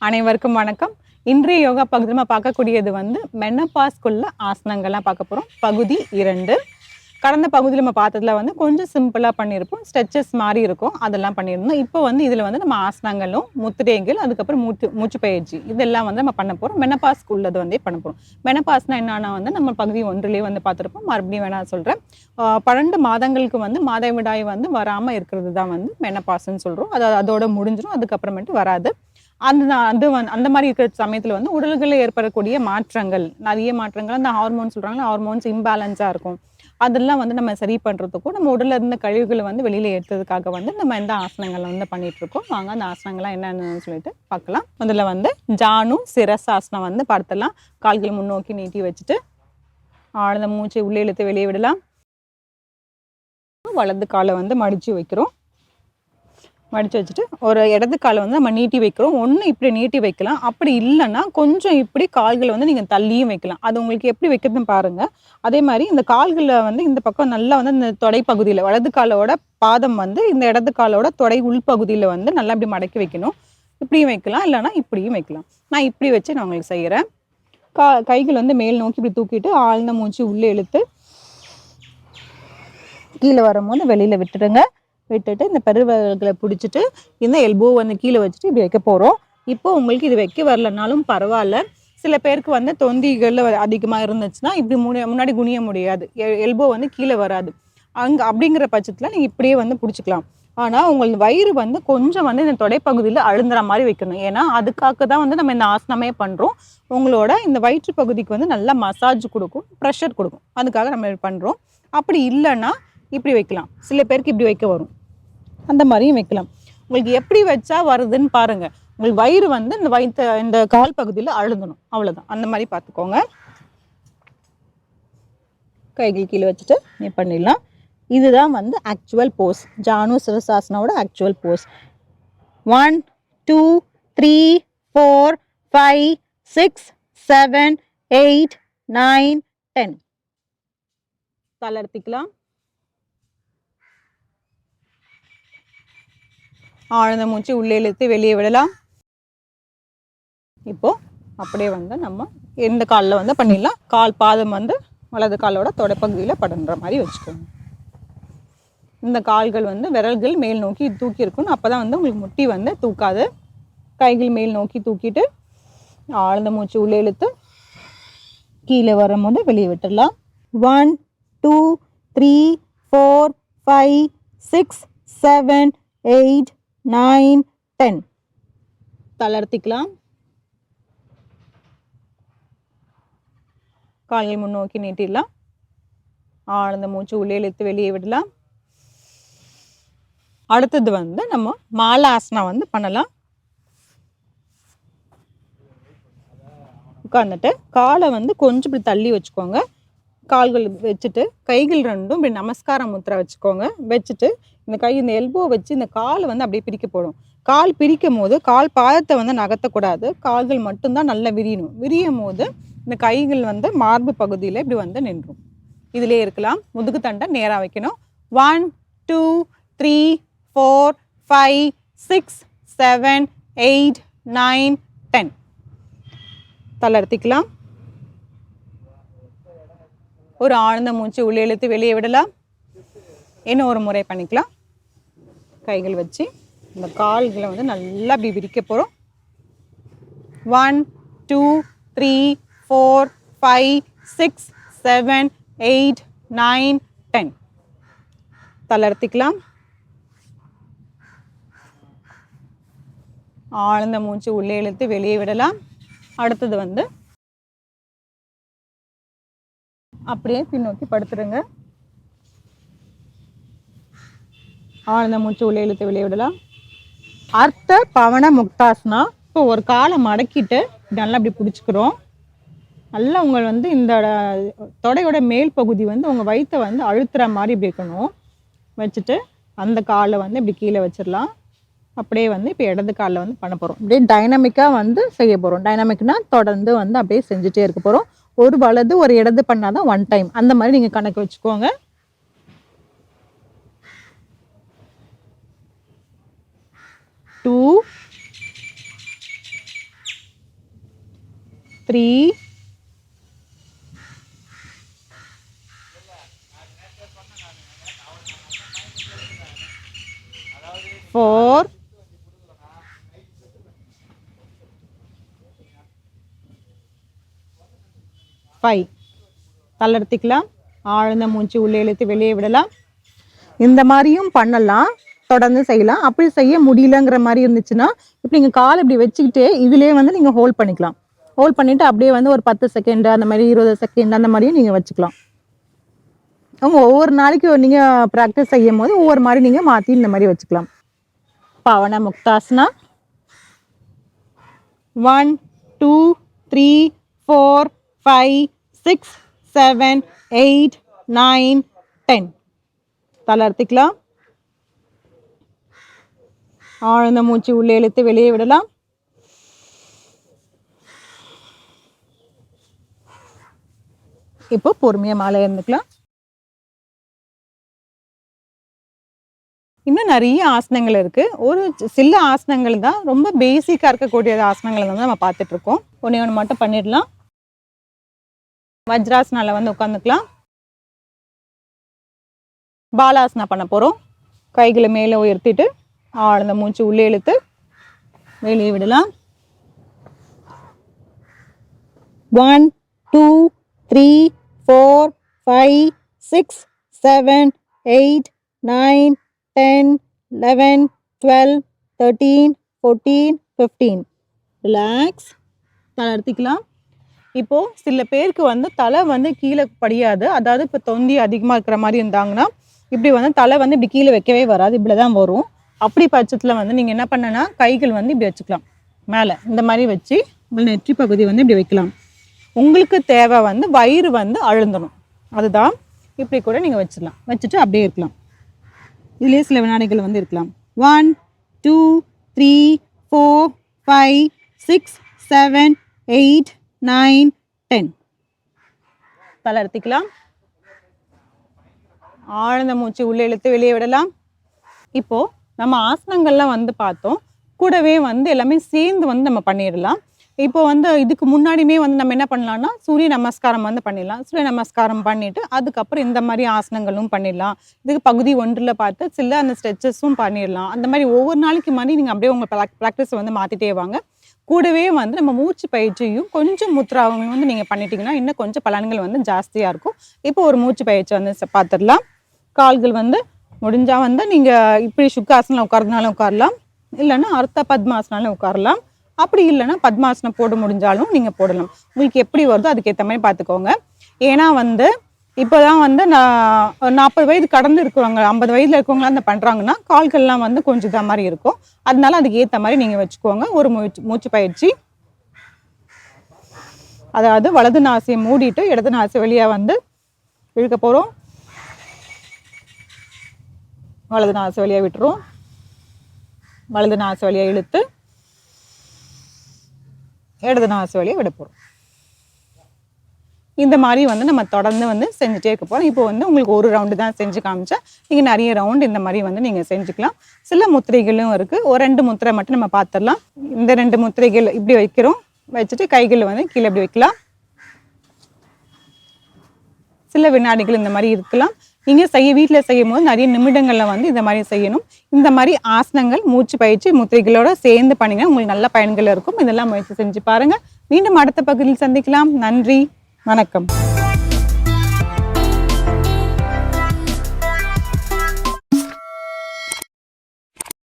அனைவருக்கும் வணக்கம். இன்றைய யோகா பகுதியில் நம்ம பார்க்கக்கூடியது மெனபாஸ்க்குள்ள ஆசனங்கள்லாம் பார்க்க போகிறோம். பகுதி 2. கடந்த பகுதியில் நம்ம பார்த்ததுல கொஞ்சம் சிம்பிளாக பண்ணியிருப்போம். ஸ்ட்ரெச்சஸ் மாதிரி இருக்கும், அதெல்லாம் பண்ணியிருந்தோம். இப்போ இதில் நம்ம ஆசனங்களும் முத்திரைகள், அதுக்கப்புறம் மூச்சு பயிற்சி இதெல்லாம் நம்ம பண்ண போகிறோம். மெனபாஸ்க்கு உள்ளது பண்ண போகிறோம். மெனபாஸ்னா என்னன்னா நம்ம பகுதி 1 பார்த்துருப்போம். மறுபடியும் வேணா சொல்கிறேன். 12 மாதங்களுக்கு மாதவிடாய் வராமல் இருக்கிறது தான் மெனபாஸ்ன்னு சொல்கிறோம். அதோட முடிஞ்சிடும், அதுக்கப்புறமேட்டு வராது. அந்த மாதிரி இருக்கிற சமயத்தில் உடல்களில் ஏற்படக்கூடிய மாற்றங்கள், நிறைய மாற்றங்கள், அந்த ஹார்மோன்ஸ் சொல்கிறாங்களா, ஹார்மோன்ஸ் இம்பேலன்ஸாக இருக்கும். அதெல்லாம் நம்ம சரி பண்ணுறதுக்கும் நம்ம உடலில் இருந்த கழிவுகளை வெளியில் ஏற்றுறதுக்காக நம்ம இந்த ஆசனங்களை பண்ணிகிட்ருக்கோம். வாங்க அந்த ஆசனங்கள்லாம் என்னென்னு சொல்லிட்டு பார்க்கலாம். முதல்ல ஜானு சிரசாசனம் படுத்தலாம். கால்களை முன்னோக்கி நீட்டி வச்சுட்டு ஆழ்ந்த மூச்சை உள்ளே இழுத்து வெளியே விடலாம். வலது காலை மடித்து வைக்கிறோம். மடித்து வச்சுட்டு ஒரு இடது காலை நம்ம நீட்டி வைக்கிறோம். ஒன்று இப்படி நீட்டி வைக்கலாம், அப்படி இல்லைன்னா கொஞ்சம் இப்படி கால்களை நீங்கள் தள்ளியும் வைக்கலாம். அது உங்களுக்கு எப்படி வைக்கிறதுன்னு பாருங்கள். அதே மாதிரி இந்த கால்களில் இந்த பக்கம் நல்லா இந்த தொடை பகுதியில் வலது காலோட பாதம் இந்த இடது காலோட தொடை உள்பகுதியில் நல்லா இப்படி மடக்கி வைக்கணும். இப்படியும் வைக்கலாம், இல்லைன்னா இப்படியும் வைக்கலாம். நான் இப்படி வச்சு நான் உங்களுக்கு செய்கிறேன். கைகள் மேல் நோக்கி இப்படி தூக்கிட்டு ஆழ்ந்த மூச்சு உள்ளே இழுத்து கீழே வரும்போது வெளியில் விட்டுடுங்க. விட்டுட்டு இந்த பெருவிரல்களை பிடிச்சிட்டு இந்த எல்போ கீழே வச்சுட்டு இப்படி வைக்க போகிறோம். இப்போ உங்களுக்கு இது வைக்க வரலனாலும் பரவாயில்ல. சில பேருக்கு தொந்திகள் அதிகமாக இருந்துச்சுன்னா இப்படி முன்னாடி குனிய முடியாது, எல்போ கீழே வராது. அப்படிங்கிற பட்சத்தில் நீங்கள் இப்படியே பிடிச்சிக்கலாம். ஆனால் உங்களுக்கு வயிறு கொஞ்சம் இந்த தொடைப்பகுதியில் அழுந்துற மாதிரி வைக்கணும். ஏன்னா அதுக்காக தான் நம்ம இந்த ஆசனமே பண்ணுறோம். உங்களோட இந்த வயிற்று பகுதிக்கு நல்லா மசாஜ் கொடுக்கும், ப்ரெஷர் கொடுக்கும். அதுக்காக நம்ம பண்ணுறோம். அப்படி இல்லைன்னா இப்படி வைக்கலாம். சில பேருக்கு இப்படி வைக்க வரும், அந்த மாதிரியும் வைக்கலாம். உங்களுக்கு எப்படி வச்சா வருதுன்னு பாருங்கள். உங்களுக்கு வயிறு இந்த கால் பகுதியில் அழுந்தணும், அவ்வளோதான். அந்த மாதிரி பார்த்துக்கோங்க. கைகள் கீழே வச்சுட்டு நீ பண்ணிடலாம். இதுதான் ஆக்சுவல் போஸ், ஜானு சிரசாசனோட ஆக்சுவல் போஸ். 1 2 3 4 5 6 7 8 9 10. தளர்த்திக்கலாம். ஆழ்ந்த மூச்சு உள்ளே இழுத்து வெளியே விடலாம். இப்போ அப்படியே நம்ம எந்த காலில் பண்ணிடலாம். கால் பாதம் வலது காலோட தொடைப்பகுதியில் படுற மாதிரி வச்சுக்கோங்க. இந்த கால்கள் விரல்கள் மேல் நோக்கி தூக்கி இருக்கணும். அப்போ தான் உங்களுக்கு முட்டி தூக்காது. கைகள் மேல் நோக்கி தூக்கிட்டு ஆழ்ந்த மூச்சு உள்ளே இழுத்து கீழே வரும்போது வெளியே விட்டுடலாம். 1 2 3 4 5 6 7 8 9 10. தளர்த்திக்கலாம். கால்கள் முன்னோக்கி நீட்டிடலாம். ஆழ்ந்த மூச்சு உள்ளே இழுத்து வெளியே விடலாம். அடுத்தது நம்ம மாலாசனம் பண்ணலாம். உட்கார்ந்துட்டு காலை கொஞ்சம் இப்படி தள்ளி வச்சுக்கோங்க. கால்கள் வச்சுட்டு கைகள் ரெண்டும் இப்படி நமஸ்காரம் முத்திரை வச்சுக்கோங்க. வச்சுட்டு இந்த எல்போ வச்சு இந்த கால் அப்படியே பிரிக்க போடும். கால் பிரிக்கும் போது கால் பாதத்தை நகர்த்தக்கூடாது, கால்கள் மட்டும்தான் நல்லா விரியணும். விரியும் போது இந்த கைகள் மார்பு பகுதியில் இப்படி நின்றும். இதிலே இருக்கலாம். முதுகு தண்டை நேராக வைக்கணும். 1 2 3 4 5 6 7 8 9 10. தளர்த்திக்கலாம். ஒரு ஆழ்ந்த மூச்சு உள்ளே இழுத்து வெளியே விடலாம். இன்னும் ஒரு முறை பண்ணிக்கலாம். கைகள் வச்சு இந்த கால்களை நல்லா அப்படி விரிக்க போகிறோம். 1 2 3 4 5 6 7 8 9 10. தளர்த்திக்கலாம். ஆழ்ந்த மூச்சு உள்ளே இழுத்து வெளியே விடலாம். அடுத்தது அப்படியே பின்னோக்கி படுத்துடுங்க. ஆழ்ந்த மூச்சு உள்ளே இழுத்து வெளியே விடலாம். அர்த்த பவன முக்தாசனா. இப்போ ஒரு காலை மடக்கிட்டு நல்லா அப்படி பிடிச்சிக்கிறோம். நல்லா உங்கள் இந்த தொடையோட மேல் பகுதி உங்கள் வயிற்றை அழுத்துற மாதிரி இப்படி இருக்கணும். வச்சுட்டு அந்த காலை இப்படி கீழே வச்சிடலாம். அப்படியே இப்போ இடது காலில் பண்ண போகிறோம். அப்படியே டைனமிக்காக செய்ய போகிறோம். டைனமிக்னா தொடர்ந்து அப்படியே செஞ்சுட்டே இருக்க போகிறோம். ஒரு வலது ஒரு இடது பண்ணாதான் 1 டைம். அந்த மாதிரி நீங்கள் கணக்கு வச்சுக்கோங்க. 2 3 4 5 தள்ளெடுத்துக்கலாம். ஆழ்ந்த மூச்சு உள்ளே இழுத்து வெளியே விடலாம். இந்த மாதிரியும் பண்ணலாம், தொடர்ந்து செய்யலாம். அப்படி செய்ய முடியலங்கிற மாதிரி இருந்துச்சுன்னா இப்போ நீங்கள் கால் இப்படி வச்சுக்கிட்டே இதுலேயே வந்து நீங்கள் ஹோல்ட் பண்ணிக்கலாம். ஹோல்ட் பண்ணிவிட்டு அப்படியே வந்து ஒரு 10 செகண்ட் அந்த மாதிரி 20 செகண்ட் அந்த மாதிரியும் நீங்கள் வச்சுக்கலாம். அவங்க ஒவ்வொரு நாளைக்கு நீங்கள் ப்ராக்டிஸ் செய்யும் போது ஒவ்வொரு மாதிரி நீங்கள் மாற்றி இந்த மாதிரி வச்சுக்கலாம். பவன முக்தாசனா. 1 2 3 4 5 6 7 8 9 10 தளர்த்திக்கலாம். ஆழ்ந்த மூச்சு உள்ளே இழுத்து வெளியே விடலாம். இப்போ பொறுமையா மேலே இருந்துக்கலாம். இன்னும் நிறைய ஆசனங்கள் இருக்கு. ஒரு சில ஆசனங்கள் தான் ரொம்ப பேசிக்கா இருக்கக்கூடிய ஆசனங்களை வந்து நம்ம பார்த்துட்டு இருக்கோம். ஒன்று மட்டும் பண்ணிடலாம். வஜ்ராசனால வந்து உட்காந்துக்கலாம். பாலாசனா பண்ண போறோம். கைகளை மேலே உயர்த்திட்டு ஆழ்ந்த மூச்சு உள்ளே இழுத்து வெளியே விடலாம். 1 2 3 4 5 6 7 8 9 10 11 12 13 14 15 ரிலாக்ஸ். தளர்த்திக்கலாம். இப்போ சில பேருக்கு வந்து தலை வந்து கீழே படியாது. அதாவது இப்போ தொந்தி அதிகமாக இருக்கிற மாதிரி இருந்தாங்கன்னா இப்படி வந்து தலை வந்து இப்படி கீழே வைக்கவே வராது, இப்படி தான் வரும். அப்படி பட்சத்தில் வந்து நீங்கள் என்ன பண்ணனா கைகள் வந்து இப்படி வச்சுக்கலாம். மேலே இந்த மாதிரி வச்சு நெற்றி பகுதி வந்து இப்படி வைக்கலாம். உங்களுக்கு தேவை வந்து வயிறு வந்து அழுந்தணும், அதுதான். இப்படி கூட நீங்கள் வச்சிடலாம். வச்சுட்டு அப்படியே இருக்கலாம். இதுலேயே சில வினாடிகள் வந்து இருக்கலாம். 1 2 3 4 5 6 7 8 9 10 தளர்த்திக்கலாம். ஆழ்ந்த மூச்சு உள்ளே இழுத்து வெளியே விடலாம். இப்போ நம்ம ஆசனங்கள்லாம் வந்து பார்த்தோம், கூடவே வந்து எல்லாமே சேர்ந்து வந்து நம்ம பண்ணிடலாம். இப்போ வந்து இதுக்கு முன்னாடியுமே வந்து நம்ம என்ன பண்ணலாம்னா சூரிய நமஸ்காரம் வந்து பண்ணிடலாம். சூரிய நமஸ்காரம் பண்ணிட்டு அதுக்கப்புறம் இந்த மாதிரி ஆசனங்களும் பண்ணிடலாம். இதுக்கு பகுதி 1ல் பார்த்து சில அந்த ஸ்ட்ரெச்சஸும் பண்ணிடலாம். அந்த மாதிரி ஒவ்வொரு நாளைக்கு மாதிரி நீங்கள் அப்படியே உங்கள் ப்ராக்டிஸ் வந்து மாற்றிட்டே வாங்க. கூடவே வந்து நம்ம மூச்சு பயிற்சியும் கொஞ்சம் முத்ராவும் வந்து நீங்கள் பண்ணிட்டீங்கன்னா இன்னும் கொஞ்சம் பலன்கள் வந்து ஜாஸ்தியாக இருக்கும். இப்போ ஒரு மூச்சு பயிற்சி வந்து பார்த்துடலாம். கால்கள் வந்து முடிஞ்சால் வந்து நீங்கள் இப்படி சுக்காசனம் உட்கார்றதுனாலும் உட்காரலாம், இல்லைன்னா அர்த்த பத்மாசனாலும் உட்காரலாம். அப்படி இல்லைன்னா பத்மாசனம் போட முடிஞ்சாலும் நீங்கள் போடலாம். உங்களுக்கு எப்படி வருதோ அதுக்கேற்ற மாதிரி பார்த்துக்கோங்க. ஏன்னா வந்து இப்போ தான் வந்து நான் 40 வயது கடந்து இருக்கிறவங்க 50 வயதில் இருக்கவங்களாம் அந்த பண்ணுறாங்கன்னா கால்கள்லாம் வந்து கொஞ்சம் இதாக மாதிரி இருக்கும். அதனால அதுக்கு ஏற்ற மாதிரி நீங்கள் வச்சுக்கோங்க. ஒரு மூச்சு பயிற்சி, அதாவது வலது நாசியை மூடிட்டு இடது நாசி வழியாக வந்து இழுக்க போகிறோம். வலது நாசி வழியாக விட்டுரும். வலது நாசி வழியாக இழுத்து இடது நாசி வழியாக விட போகிறோம். இந்த மாதிரி வந்து நம்ம தொடர்ந்து வந்து செஞ்சுட்டே இருக்க போகிறோம். இப்போ வந்து உங்களுக்கு ஒரு ரவுண்டு தான் செஞ்சு காமிச்சா நீங்கள் நிறைய ரவுண்டு இந்த மாதிரி வந்து நீங்கள் செஞ்சுக்கலாம். சில முத்திரைகளும் இருக்குது. ஒரு 2 முத்திரை மட்டும் நம்ம பார்த்துடலாம். இந்த 2 முத்திரைகள் இப்படி வைக்கிறோம். வச்சுட்டு கைகளை வந்து கீழே இப்படி வைக்கலாம். சில வினாடிகள் இந்த மாதிரி இருக்கலாம். நீங்கள் வீட்டில் செய்யும் போது நிறைய நிமிடங்களில் வந்து இந்த மாதிரி செய்யணும். இந்த மாதிரி ஆசனங்கள் மூச்சு பயிற்சி முத்திரைகளோட சேர்ந்து பண்ணிங்கன்னா உங்களுக்கு நல்ல பயன்கள் இருக்கும். இதெல்லாம் முயற்சி செஞ்சு பாருங்கள். மீண்டும் அடுத்த பகுதியில் சந்திக்கலாம். நன்றி, வணக்கம்.